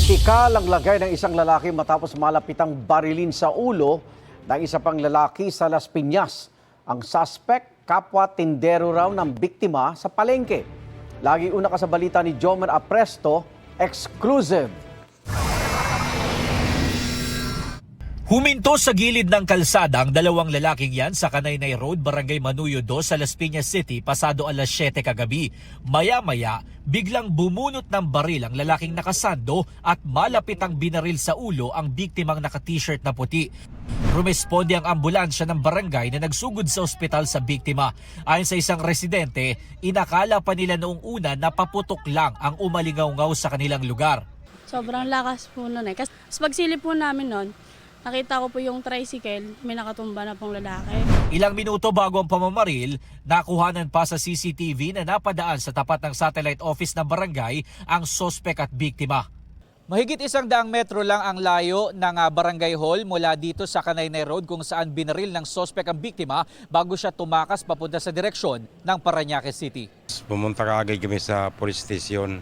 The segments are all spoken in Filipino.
Kritikal ang lagay ng isang lalaki matapos malapitang barilin sa ulo ng isa pang lalaki sa Las Piñas. Ang suspect, kapwa tindero raw ng biktima sa palengke. Lagi una ka sa balita ni Jomer Apresto, exclusive. Huminto sa gilid ng kalsada ang dalawang lalaking yan sa Kanaynay Road, Barangay Manuyo 2 sa Las Piñas City pasado alas 7 kagabi. Maya-maya, biglang bumunot ng baril ang lalaking nakasando at malapit ang binaril sa ulo ang biktimang naka-t-shirt na puti. Rumesponde ang ambulansya ng barangay na nagsugod sa ospital sa biktima. Ayon sa isang residente, inakala pa nila noong una na paputok lang ang umalingaw-ngaw sa kanilang lugar. Sobrang lakas po nun eh. Kasi pagsilip po namin nun, nakita ko po yung tricycle, may nakatumba na pong lalaki. Ilang minuto bago ang pamamaril, nakuhanan pa sa CCTV na napadaan sa tapat ng satellite office ng barangay ang sospek at biktima. Mahigit 100 metro lang ang layo ng barangay hall mula dito sa Kanaynay Road kung saan binaril ng sospek ang biktima bago siya tumakas papunta sa direksyon ng Parañaque City. Pumunta kaagad kami sa police station,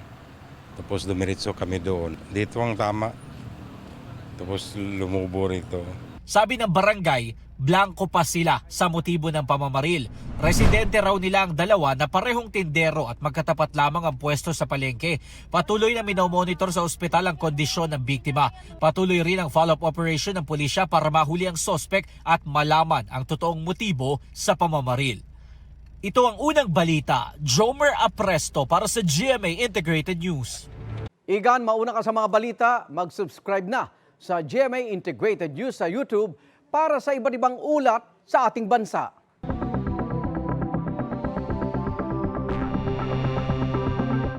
tapos dumiritso kami doon. Dito ang tama. Tapos lumubo rito. Sabi ng barangay, blanco pa sila sa motibo ng pamamaril. Residente raw nila ang dalawa na parehong tindero at magkatapat lamang ang pwesto sa palengke. Patuloy na minomonitor sa ospital ang kondisyon ng biktima. Patuloy rin ang follow-up operation ng pulisya para mahuli ang sospek at malaman ang totoong motibo sa pamamaril. Ito ang unang balita. Jomer Apresto para sa GMA Integrated News. Igan, mauna ka sa mga balita, mag-subscribe na sa GMA Integrated News sa YouTube para sa iba't ibang ulat sa ating bansa.